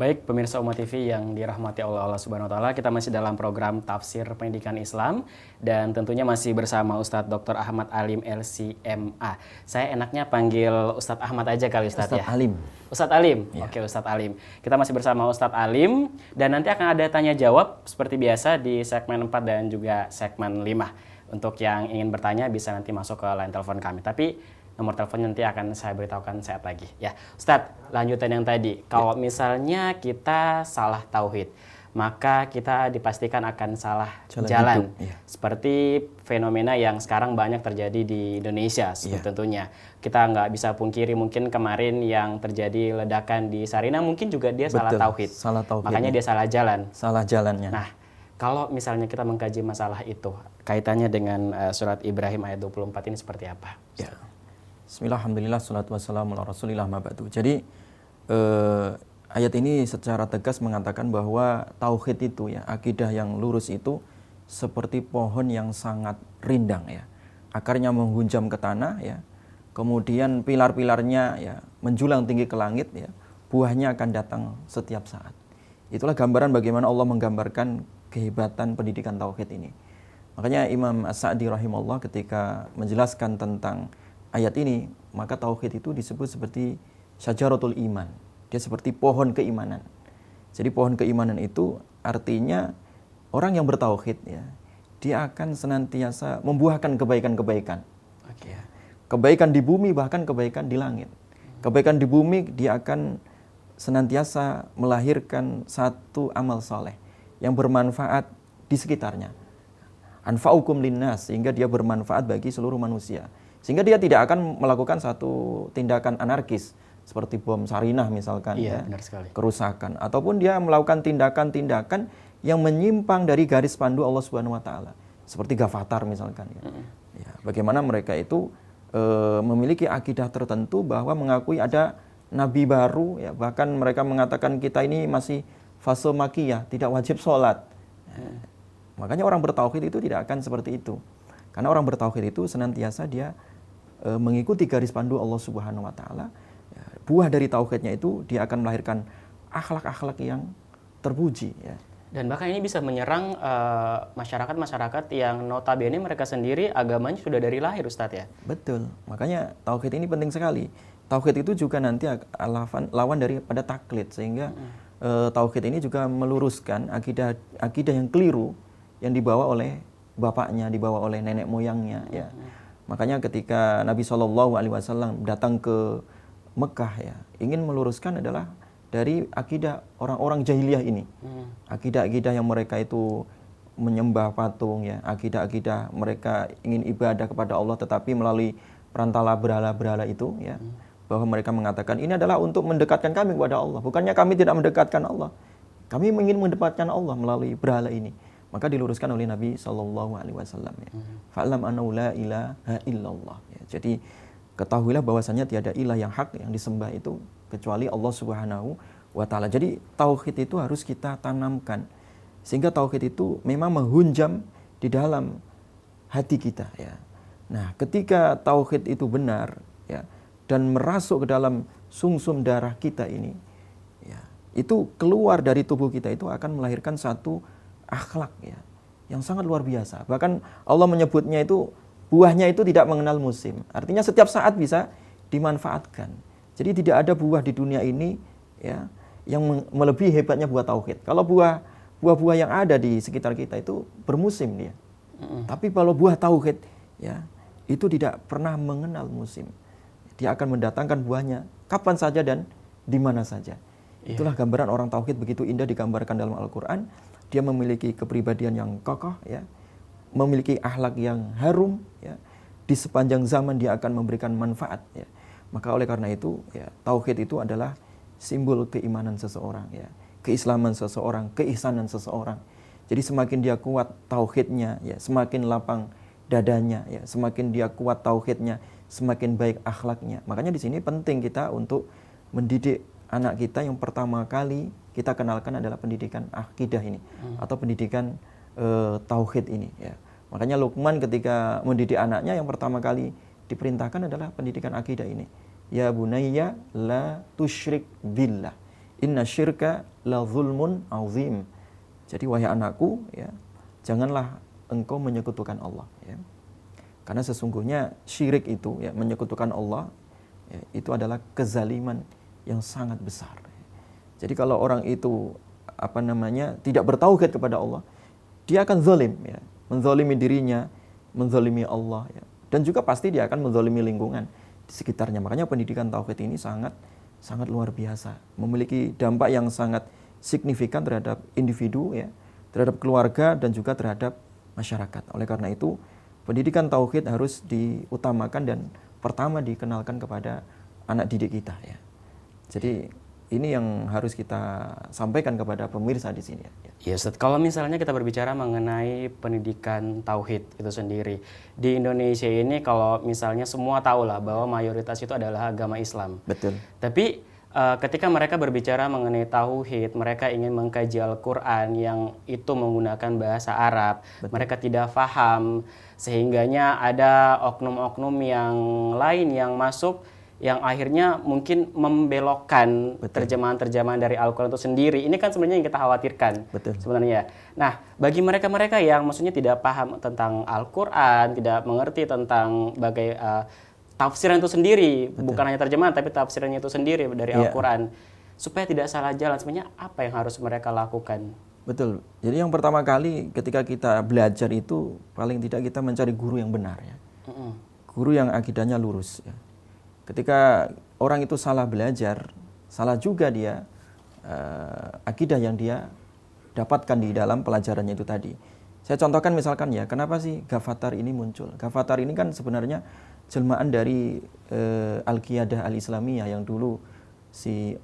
Baik pemirsa Umat TV yang dirahmati Allah Subhanahu wa taala, kita masih dalam program Tafsir Pendidikan Islam dan tentunya masih bersama Ustadz Dr. Ahmad Alim LCMA. Saya enaknya panggil Ustadz Ahmad aja kali Ustadz ya. Alim. Ustadz Alim. Ya. Oke, Ustadz Alim. Kita masih bersama Ustadz Alim dan nanti akan ada tanya jawab seperti biasa di segmen 4 dan juga segmen 5. Untuk yang ingin bertanya bisa nanti masuk ke line telepon kami. Tapi nomor telepon nanti akan saya beritahukan saat lagi. Ya, Ustadz, lanjutan yang tadi. Kalau misalnya kita salah tauhid, maka kita dipastikan akan salah jalan. Ya. Seperti fenomena yang sekarang banyak terjadi di Indonesia, tentunya. Kita nggak bisa pungkiri mungkin kemarin yang terjadi ledakan di Sarinah, mungkin juga dia salah tauhid. Salah tauhid. Makanya dia salah jalan. Salah jalannya. Nah, kalau misalnya kita mengkaji masalah itu, kaitannya dengan surat Ibrahim ayat 24 ini seperti apa? Ya. Bismillah, alhamdulillah, salatu wassalamu ala rasulillah ma'ba'du. Jadi ayat ini secara tegas mengatakan bahwa tauhid itu ya, akidah yang lurus itu seperti pohon yang sangat rindang ya. Akarnya menghunjam ke tanah ya. Kemudian pilar-pilarnya ya menjulang tinggi ke langit ya. Buahnya akan datang setiap saat. Itulah gambaran bagaimana Allah menggambarkan kehebatan pendidikan tauhid ini. Makanya Imam As-Sa'di rahimahullah ketika menjelaskan tentang ayat ini, maka tauhid itu disebut seperti syajaratul iman. Dia seperti pohon keimanan. Jadi pohon keimanan itu artinya orang yang bertauhid ya, dia akan senantiasa membuahkan kebaikan-kebaikan. Oke. Kebaikan di bumi bahkan kebaikan di langit. Kebaikan di bumi dia akan senantiasa melahirkan satu amal saleh yang bermanfaat di sekitarnya. Anfa'ukum linnas, sehingga dia bermanfaat bagi seluruh manusia. Sehingga dia tidak akan melakukan satu tindakan anarkis seperti bom Sarinah misalkan, benar sekali. Kerusakan, ataupun dia melakukan tindakan-tindakan yang menyimpang dari garis pandu Allah Subhanahu wa taala, seperti Ghafatar misalkan. Ya, bagaimana mereka itu memiliki akidah tertentu bahwa mengakui ada nabi baru ya, bahkan mereka mengatakan kita ini masih fase makiyah, tidak wajib sholat. Makanya orang bertauhid itu tidak akan seperti itu. Karena orang bertauhid itu senantiasa dia mengikuti garis pandu Allah Subhanahu wa taala. Ya, buah dari tauhidnya itu dia akan melahirkan akhlak-akhlak yang terpuji ya. Dan bahkan ini bisa menyerang masyarakat-masyarakat yang notabene mereka sendiri agamanya sudah dari lahir, Ustadz ya. Betul. Makanya tauhid ini penting sekali. Tauhid itu juga nanti lawan daripada taklid, sehingga tauhid ini juga meluruskan akidah yang keliru yang dibawa oleh bapaknya, dibawa oleh nenek moyangnya ya. Makanya ketika Nabi SAW datang ke Mekah ya, ingin meluruskan adalah dari akidah orang-orang jahiliyah ini. Akidah-akidah yang mereka itu menyembah patung ya, akidah-akidah mereka ingin ibadah kepada Allah tetapi melalui perantara berhala-berhala itu ya. Bahwa mereka mengatakan ini adalah untuk mendekatkan kami kepada Allah. Bukannya kami tidak mendekatkan Allah. Kami ingin mendekatkan Allah melalui berhala ini. Maka diluruskan oleh Nabi SAW ya. Fa'lam annahu la ilaha illallah ya. Jadi ketahuilah bahwasanya tiada ilah yang hak yang disembah itu kecuali Allah Subhanahu wa taala. Jadi tauhid itu harus kita tanamkan sehingga tauhid itu memang menghunjam di dalam hati kita ya. Nah, ketika tauhid itu benar ya dan merasuk ke dalam sumsum darah kita ini ya, itu keluar dari tubuh kita itu akan melahirkan satu akhlak ya yang sangat luar biasa. Bahkan Allah menyebutnya itu buahnya itu tidak mengenal musim. Artinya setiap saat bisa dimanfaatkan. Jadi tidak ada buah di dunia ini ya yang melebihi hebatnya buah tauhid. Kalau buah-buah yang ada di sekitar kita itu bermusim dia. Tapi kalau buah tauhid ya itu tidak pernah mengenal musim. Dia akan mendatangkan buahnya kapan saja dan di mana saja. Itulah gambaran orang tauhid begitu indah digambarkan dalam Al-Qur'an. Dia memiliki kepribadian yang kokoh ya, memiliki akhlak yang harum ya. Di sepanjang zaman dia akan memberikan manfaat ya. Maka oleh karena itu ya, tauhid itu adalah simbol keimanan seseorang ya, keislaman seseorang, keihsanan seseorang. Jadi semakin dia kuat tauhidnya ya, semakin lapang dadanya ya, semakin dia kuat tauhidnya, semakin baik akhlaknya. Makanya di sini penting kita untuk mendidik anak kita. Yang pertama kali kita kenalkan adalah pendidikan akidah ini atau pendidikan tauhid ini ya. Makanya Luqman ketika mendidik anaknya yang pertama kali diperintahkan adalah pendidikan akidah ini. Ya bunayya la tusyrik billah Inna syirka la zulmun azim. Jadi wahai anakku, ya, janganlah engkau menyekutukan Allah. Ya. Karena sesungguhnya syirik itu, ya, menyekutukan Allah, ya, itu adalah kezaliman yang sangat besar. Jadi kalau orang itu tidak bertauhid kepada Allah, dia akan zalim, ya, menzalimi dirinya, menzalimi Allah, ya. Dan juga pasti dia akan menzalimi lingkungan di sekitarnya. Makanya pendidikan tauhid ini sangat luar biasa, memiliki dampak yang sangat signifikan terhadap individu, ya, terhadap keluarga dan juga terhadap masyarakat. Oleh karena itu, pendidikan tauhid harus diutamakan dan pertama dikenalkan kepada anak didik kita, ya. Jadi ini yang harus kita sampaikan kepada pemirsa di sini, ya. Ya Ustaz, kalau misalnya kita berbicara mengenai pendidikan tauhid itu sendiri, di Indonesia ini kalau misalnya semua tahu lah bahwa mayoritas itu adalah agama Islam. Betul. Tapi ketika mereka berbicara mengenai tauhid, mereka ingin mengkaji Al-Quran yang itu menggunakan bahasa Arab. Betul. Mereka tidak paham, sehingganya ada oknum-oknum yang lain yang masuk, yang akhirnya mungkin membelokkan terjemahan-terjemahan dari Al-Quran itu sendiri. Ini kan sebenarnya yang kita khawatirkan. Betul. Sebenarnya. Nah, bagi mereka-mereka yang maksudnya tidak paham tentang Al-Quran, tidak mengerti tentang tafsiran itu sendiri, betul, bukan hanya terjemahan, tapi tafsirannya itu sendiri dari Al-Quran, supaya tidak salah jalan, sebenarnya apa yang harus mereka lakukan? Betul. Jadi yang pertama kali ketika kita belajar itu, paling tidak kita mencari guru yang benar, ya. Guru yang akidahnya lurus, ya. Ketika orang itu salah belajar, salah juga dia akidah yang dia dapatkan di dalam pelajarannya itu tadi. Saya contohkan misalkan, ya, kenapa sih Ghafatar ini muncul? Ghafatar ini kan sebenarnya jelmaan dari Al-Qiyadah Al-Islamiyah yang dulu si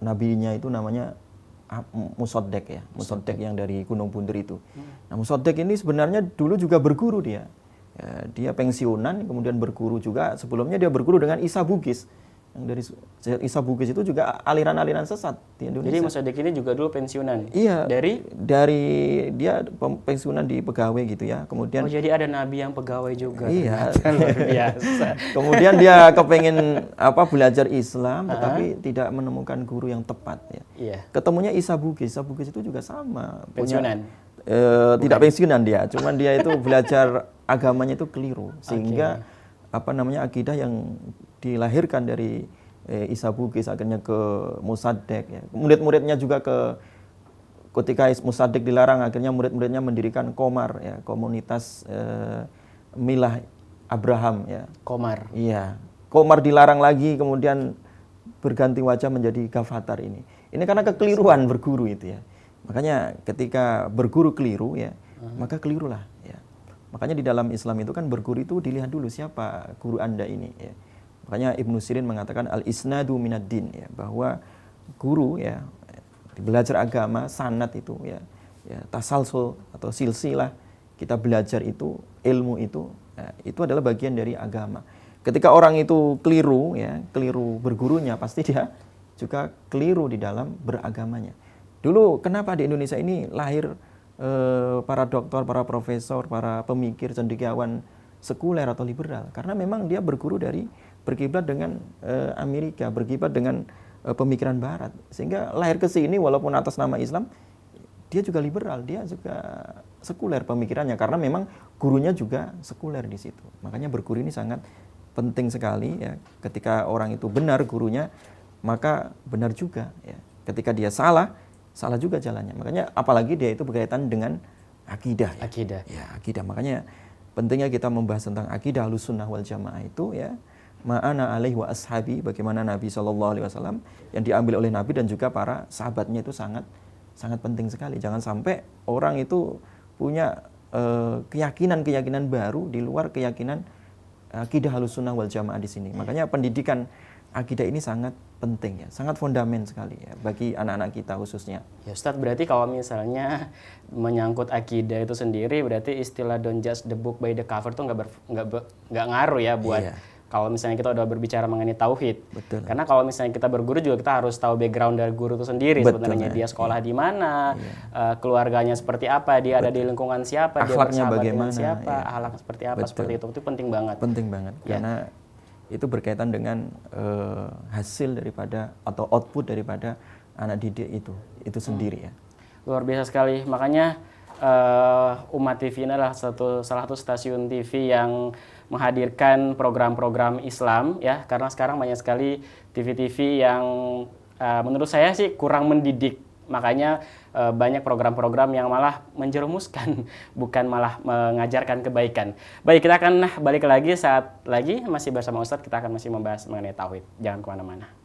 nabinya itu namanya Musaddaq, ya. Musaddaq yang dari Gunung Bunder itu. Nah, Musaddaq ini sebenarnya dulu juga berguru dia. Dia pensiunan, kemudian berguru juga. Sebelumnya dia berguru dengan Isa Bugis. Yang dari Isa Bugis itu juga aliran-aliran sesat di Indonesia. Jadi Musaddaq ini juga dulu pensiunan? Iya. Dari dia pensiunan di pegawai gitu, ya. Kemudian jadi ada nabi yang pegawai juga. Iya. Luar biasa. Kemudian dia kepengen belajar Islam, tetapi tidak menemukan guru yang tepat, ya. Iya. Ketemunya Isa Bugis. Isa Bugis itu juga sama. Pensiunan? Tidak pensiunan dia, cuman dia itu belajar agamanya itu keliru, sehingga akidah yang dilahirkan dari Isa Bugis akhirnya ke Musaddaq, ya. Murid-muridnya juga ketika Musaddaq dilarang, akhirnya murid-muridnya mendirikan Qomar, ya, komunitas Milah Abraham, ya. Qomar. Iya. Qomar dilarang lagi, kemudian berganti wajah menjadi Ghafatar ini. Ini karena kekeliruan berguru itu, ya. Makanya ketika berguru keliru, ya, maka kelirulah, ya. Makanya di dalam Islam itu kan berguru itu dilihat dulu siapa guru Anda ini, ya. Makanya Ibnu Sirin mengatakan al-isnadu minad din, ya, bahwa guru, ya, belajar agama, sanad itu, ya, tasalsul atau silsilah kita belajar itu, ilmu itu, ya, itu adalah bagian dari agama. Ketika orang itu keliru, ya, keliru bergurunya, pasti dia juga keliru di dalam beragamanya. Dulu kenapa di Indonesia ini lahir para doktor, para profesor, para pemikir, cendekiawan sekuler atau liberal? Karena memang dia berkiblat dengan Amerika, berkiblat dengan pemikiran Barat, sehingga lahir ke sini walaupun atas nama Islam, dia juga liberal, dia juga sekuler pemikirannya, karena memang gurunya juga sekuler di situ. Makanya berguru ini sangat penting sekali, ya. Ketika orang itu benar gurunya, maka benar juga, ya. Ketika dia salah juga jalannya. Makanya apalagi dia itu berkaitan dengan akidah, ya. Akidah. Ya, akidah. Makanya pentingnya kita membahas tentang akidah Ahlussunnah wal Jamaah itu, ya. Ma'ana alaihi wa ashabi, bagaimana Nabi SAW yang diambil oleh Nabi dan juga para sahabatnya itu sangat penting sekali. Jangan sampai orang itu punya keyakinan-keyakinan baru di luar keyakinan akidah Ahlussunnah wal Jamaah di sini. Makanya pendidikan akidah ini sangat penting, ya, sangat fondamen sekali, ya, bagi anak-anak kita khususnya. Ya Ustadz, berarti kalau misalnya menyangkut akidah itu sendiri, berarti istilah don't judge the book by the cover itu nggak ngaruh, ya, buat kalau misalnya kita udah berbicara mengenai tauhid. Betul. Karena kalau misalnya kita berguru juga kita harus tahu background dari guru itu sendiri. Betul, sebenarnya dia sekolah di mana, keluarganya seperti apa, dia ada di lingkungan siapa, akhlaknya dia bersahabat bagaimana, dengan siapa, ya. akhlak seperti apa, seperti itu penting banget. Penting banget, ya. Karena itu berkaitan dengan hasil daripada atau output daripada anak didik itu sendiri ya. Luar biasa sekali. Makanya Umat TV ini adalah salah satu stasiun TV yang menghadirkan program-program Islam ya, karena sekarang banyak sekali TV-TV yang menurut saya sih kurang mendidik. Makanya banyak program-program yang malah menjerumuskan, bukan malah mengajarkan kebaikan. Baik, kita akan balik lagi saat lagi masih bersama Ustadz, kita akan masih membahas mengenai tauhid. Jangan kemana-mana.